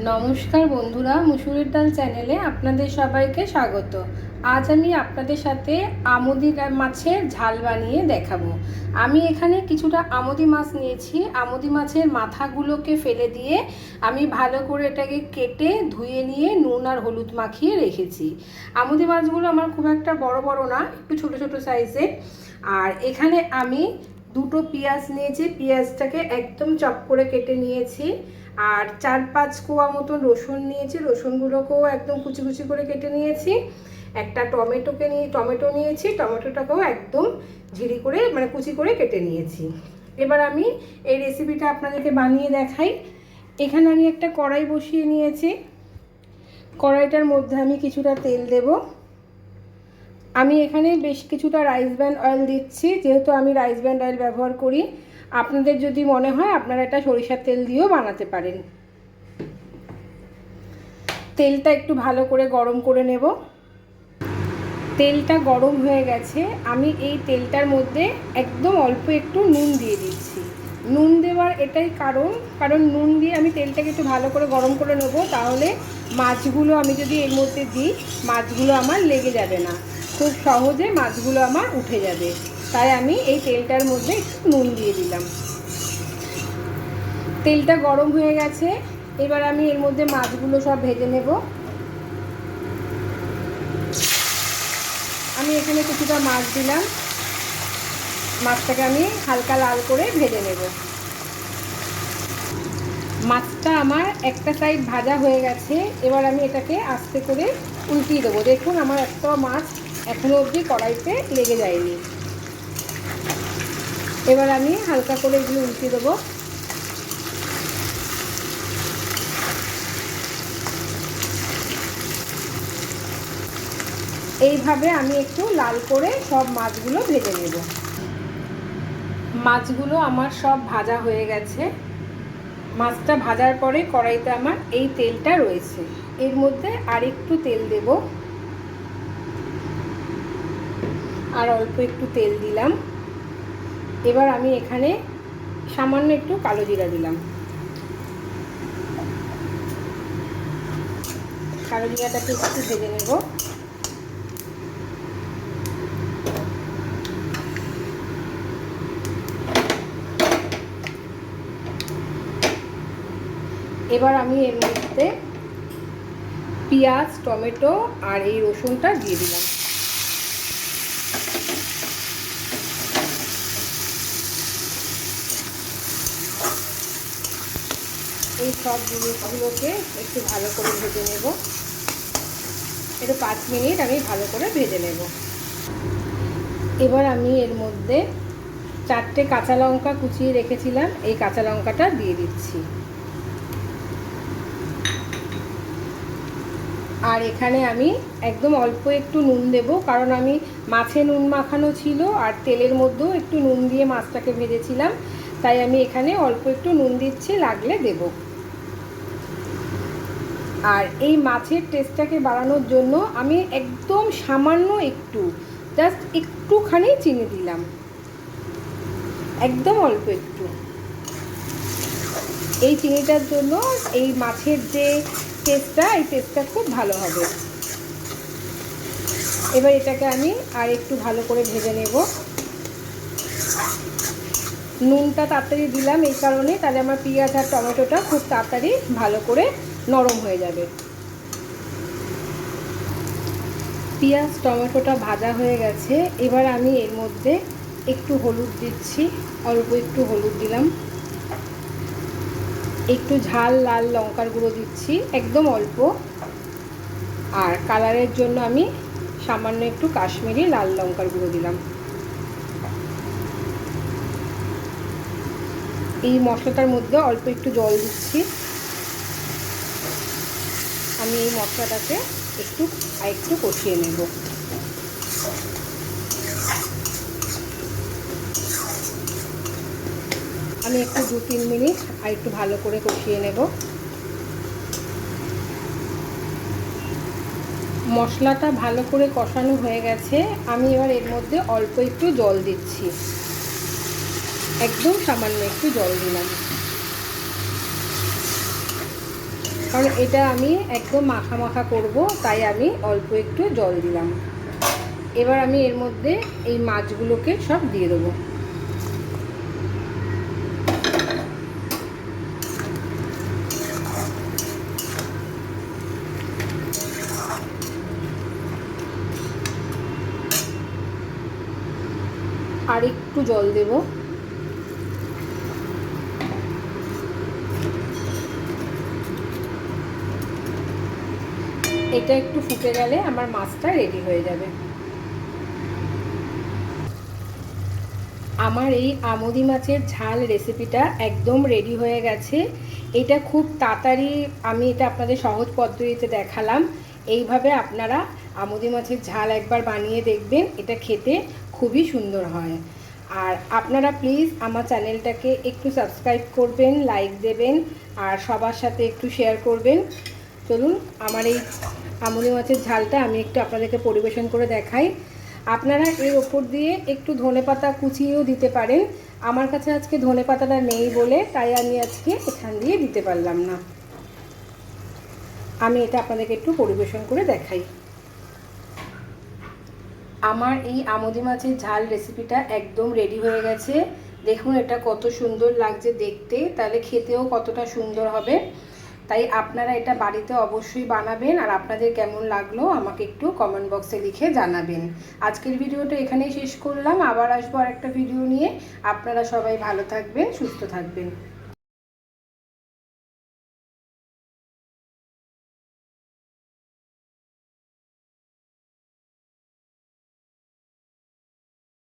নমস্কার বন্ধুরা, মুসুরির ডাল চ্যানেলে আপনাদের সবাইকে স্বাগত। আজ আমি আপনাদের সাথে আমুদি মাছের ঝাল বানিয়ে দেখাবো। আমি এখানে কিছুটা আমুদি মাছ নিয়েছি। আমুদি মাছের মাথাগুলোকে ফেলে দিয়ে আমি ভালো করে এটাকে কেটে ধুয়ে নিয়ে নুন আর হলুদ মাখিয়ে রেখেছি। আমুদি মাছগুলো আমার খুব একটা বড় বড় না, একটু ছোট ছোট সাইজের। আর এখানে আমি দুটো পেঁয়াজ নিয়েছি, পেঁয়াজটাকে একদম চপ করে কেটে নিয়েছি। আর 4-5 কোয়া মতন রসুন নিয়েছি, রসুনগুলোকেও একদম কুচি কুচি করে কেটে নিয়েছি। একটা টমেটো নিয়েছি, টমেটোটাকেও একদম ঝিরি করে কুচি করে কেটে নিয়েছি। এবার আমি এই রেসিপিটা আপনাদেরকে বানিয়ে দেখাই। এখানে আমি একটা কড়াই বসিয়ে নিয়েছি। কড়াইটার মধ্যে আমি কিছুটা তেল দেব। আমি এখানে বেশ কিছুটা রাইস ব্র্যান অয়েল দিচ্ছি, যেহেতু আমি রাইস ব্র্যান অয়েল ব্যবহার করি। আপনাদের যদি মনে হয় আপনারা এটা সরিষার তেল দিয়েও বানাতে পারেন। তেলটা একটু ভালো করে গরম করে নেব। তেলটা গরম হয়ে গেছে। আমি এই তেলটার মধ্যে একদম অল্প একটু নুন দিয়ে দিচ্ছি। নুন দেওয়ার এটাই কারণ নুন দিয়ে আমি তেলটাকে একটু ভালো করে গরম করে নেব, তাহলে মাছগুলো আমি যদি এর মধ্যে দিই মাছগুলো আমার লেগে যাবে না, খুব সহজে মাছগুলো আমার উঠে যাবে। তাই আমি এই তেলটার মধ্যে একটু নুন দিয়ে দিলাম। তেলটা গরম হয়ে গেছে। এবার আমি এর মধ্যে মাছগুলো সব ভেজে নেব। আমি এখানে কিছুটা মাছ দিলাম। মাছটাকে আমি হালকা লাল করে ভেজে নেব। মাছটা আমার একটা সাইড ভাজা হয়ে গেছে। এবার আমি এটাকে আস্তে করে উল্টিয়ে দেবো। দেখুন আমার একটা মাছ এখনো অবধি কড়াইতে লেগে যায়নি। এবার আমি হালকা করে এগুলো উল্টিয়ে দেবো। এইভাবে আমি একটু লাল করে সব মাছগুলো ভেজে নেব। মাছগুলো আমার সব ভাজা হয়ে গেছে। মাছটা ভাজার পরে কড়াইতে আমার এই তেলটা রয়েছে, এর মধ্যে আর একটু তেল দেব। আর অল্প একটু তেল দিলাম। এবার আমি এখানে সামান্য একটু কালো জিরা দিলাম। কালো জিরাটাকে একটু ভেজে নেব। এবার আমি এর মধ্যে পেঁয়াজ, টমেটো আর এই রসুনটা দিয়ে দিলাম। এই সব জিনিসগুলোকে একটু ভালো করে ভেজে নেব। একটু 5 মিনিট আমি ভালো করে ভেজে নেব। এবার আমি এর মধ্যে 4টে কাঁচা লঙ্কা কুচিয়ে রেখেছিলাম, এই কাঁচা লঙ্কাটা দিয়ে দিচ্ছি। আর এখানে আমি একদম অল্প একটু নুন দেব, কারণ আমি মাছে নুন মাখানো ছিল আর তেলের মধ্যেও একটু নুন দিয়ে মাছটাকে ভেজেছিলাম। তাই আমি এখানে অল্প একটু নুন দিচ্ছি, লাগলে দেব। আর এই মাছের টেস্টটাকে বাড়ানোর জন্য আমি একদম সামান্য একটু, জাস্ট একটুখানি চিনি দিলাম, একদম অল্প একটু। এই চিনিটার জন্য এই মাছের যে টেস্টটা, এই টেস্টটা খুব ভালো হবে। এবার এটাকে আমি আর একটু ভালো করে ভেজে নেব। নুনটা তাড়াতাড়ি দিলাম এই কারণে, তাহলে আমার পেঁয়াজ আর টমেটোটা খুব তাড়াতাড়ি ভালো করে নরম হয়ে যাবে। পেঁয়াজ টমেটোটা ভাজা হয়ে গেছে। এবার আমি এর মধ্যে একটু হলুদ দিচ্ছি, অল্প একটু হলুদ দিলাম। একটু ঝাল লাল লঙ্কার গুঁড়ো দিচ্ছি, একদম অল্প। আর কালারের জন্য আমি সামান্য একটু কাশ্মীরি লাল লঙ্কার গুঁড়ো দিলাম। এই মশলাটার মধ্যে অল্প একটু জল দিচ্ছি। আমি এই মশলাটাকে একটু কষিয়ে নেব। আমি একটু 2-3 মিনিট আর একটু ভালো করে কষিয়ে নেব। মশলাটা ভালো করে কষানো হয়ে গেছে। আমি এবার এর মধ্যে অল্প একটু জল দিচ্ছি, একদম সামান্য একটু জল দিলাম। কারণ এটা আমি একদম মাখা মাখা করব, তাই আমি অল্প একটু জল দিলাম। এবার আমি এর মধ্যে এই মাছগুলোকে সব দিয়ে দেবো। আর একটু জল দেব। এটা একটু ফুটে গেলে আমার মাছটা রেডি হয়ে যাবে। আমার এই আমুদি মাছের ঝাল রেসিপিটা একদম রেডি হয়ে গেছে। এটা খুব তাড়াতাড়ি আমি এটা আপনাদের সহজ পদ্ধতিতে দেখালাম। এইভাবে আপনারা আমুদি মাছের ঝাল একবার বানিয়ে দেখবেন, এটা খেতে খুবই সুন্দর হয়। আর আপনারা প্লিজ আমার চ্যানেলটাকে একটু সাবস্ক্রাইব করবেন, লাইক দেবেন আর সবার সাথে একটু শেয়ার করবেন। চলুন আমার এই আমুদি মাছের ঝালটা আমি একটু আপনাদেরকে পরিবেশন করে দেখাই। আপনারা এর ওপর দিয়ে একটু ধনেপাতা কুচিয়েও দিতে পারেন। আমার কাছে আজকে ধনেপাতাটা নেই বলে তাই আমি আজকে এখান দিয়ে দিতে পারলাম না। আমি এটা আপনাদেরকে একটু পরিবেশন করে দেখাই। আমার এই আমুদি মাছের ঝাল রেসিপিটা একদম রেডি হয়ে গেছে। দেখুন এটা কত সুন্দর লাগছে দেখতে, তাহলে খেতেও কতটা সুন্দর হবে। তাই আপনারা এটা বাড়িতে অবশ্যই বানাবেন, আর আপনাদের কেমন লাগলো আমাকে একটু কমেন্ট বক্সে লিখে জানাবেন। আজকের ভিডিওটা এখানেই শেষ করলাম, আবার আসবো আরেকটা ভিডিও নিয়ে। আপনারা সবাই ভালো থাকবেন, সুস্থ থাকবেন।